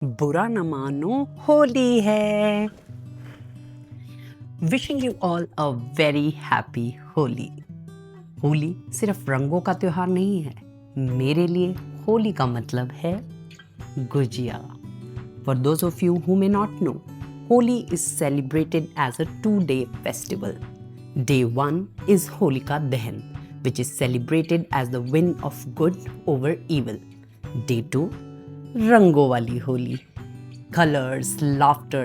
बुरा न मानो होली है। Wishing you all a very happy Holi. Holi सिर्फ रंगों का त्योहार नहीं है। मेरे लिए होली का मतलब है gujiya. For those of you who may not know, Holi is celebrated as a 2-day festival. Day 1 is Holika Dahan, which is celebrated as the win of good over evil. Day 2, Rango wali Holi. Colors, laughter,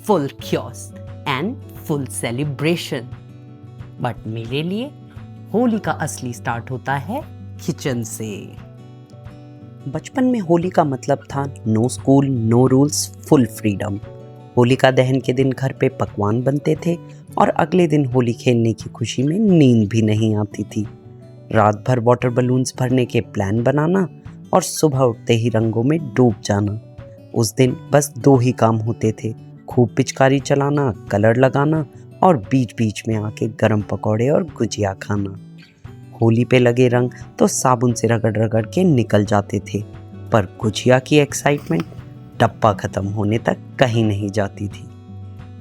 full chaos and full celebration. But मेरे लिए होली का असली start होता है kitchen से। बचपन में होली का मतलब था no school, no rules, full freedom. Holika Dahan के दिन घर पे पकवान बनते थे और अगले दिन होली खेलने की खुशी में नींद भी नहीं आती थी। रात भर वाटर बलून्स भरने के प्लान बनाना और सुबह उठते ही रंगों में डूब जाना। उस दिन बस 2 ही काम होते थे, खूब पिचकारी चलाना, कलर लगाना और बीच बीच में आके गरम पकौड़े और गुजिया खाना। होली पे लगे रंग तो साबुन से रगड़ रगड़ के निकल जाते थे, पर गुजिया की एक्साइटमेंट डब्बा ख़त्म होने तक कहीं नहीं जाती थी।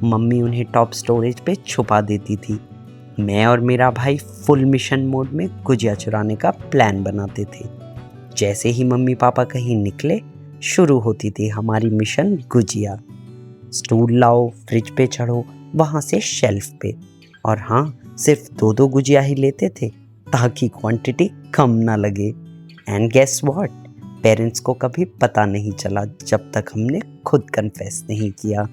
मम्मी उन्हें टॉप स्टोरेज पे छुपा देती थी। मैं और मेरा भाई फुल मिशन मोड में गुजिया चुराने का प्लान बनाते थे। जैसे ही मम्मी पापा कहीं निकले, शुरू होती थी हमारी मिशन गुजिया। स्टूल लाओ, फ्रिज पे चढ़ो, वहाँ से शेल्फ पे। और हाँ, सिर्फ 2-2 गुजिया ही लेते थे ताकि क्वांटिटी कम ना लगे। एंड गेस व्हाट, पेरेंट्स को कभी पता नहीं चला जब तक हमने खुद कन्फेस नहीं किया।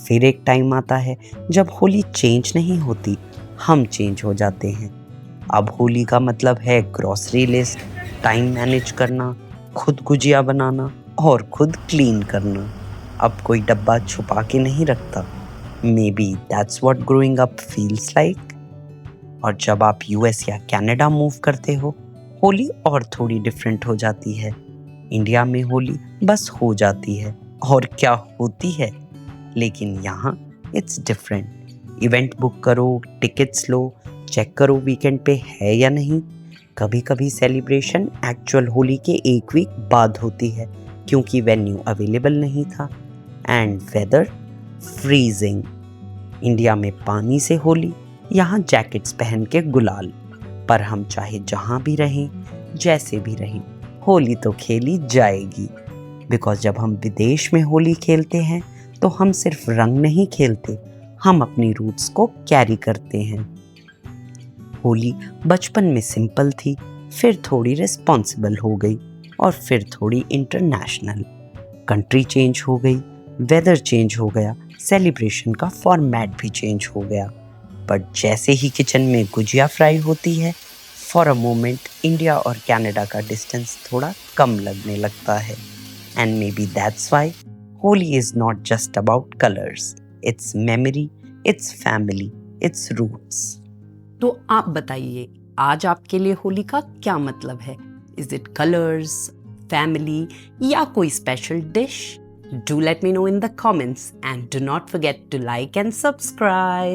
फिर एक टाइम आता है जब होली चेंज नहीं होती, हम चेंज हो जाते हैं। अब होली का मतलब है ग्रोसरी लिस्ट, टाइम मैनेज करना, खुद गुजिया बनाना और खुद क्लीन करना। अब कोई डब्बा छुपा के नहीं रखता। May be that's what growing up feels like. और जब आप यूएस या कनाडा मूव करते हो, होली और थोड़ी डिफरेंट हो जाती है। इंडिया में होली बस हो जाती है और क्या होती है, लेकिन यहाँ इट्स डिफरेंट। इवेंट बुक करो, टिकट्स लो, चेक करो वीकेंड पे है या नहीं। कभी कभी सेलिब्रेशन एक्चुअल होली के 1 वीक बाद होती है क्योंकि वेन्यू अवेलेबल नहीं था। And weather freezing. इंडिया में पानी से होली, यहाँ जैकेट्स पहन के गुलाल। पर हम चाहे जहाँ भी रहें, जैसे भी रहें, होली तो खेली जाएगी। बिकॉज जब हम विदेश में होली खेलते हैं तो हम सिर्फ रंग नहीं खेलते, हम अपनी रूट्स को कैरी करते हैं। होली बचपन में सिंपल थी, फिर थोड़ी रिस्पॉन्सिबल हो गई और फिर थोड़ी इंटरनेशनल। कंट्री चेंज हो गई, वेदर चेंज हो गया, सेलिब्रेशन का फॉर्मेट भी चेंज हो गया। बट जैसे ही किचन में गुजिया फ्राई होती है, फॉर अ मोमेंट इंडिया और कनाडा का डिस्टेंस थोड़ा कम लगने लगता है। And maybe that's why Holi is not just about colours, it's memory, it's family, it's roots. तो आप बताइए, आज आपके लिए होली का क्या मतलब है? इज इट कलर्स, फैमिली या कोई special dish? Do let me know in the comments and do not forget to like and subscribe.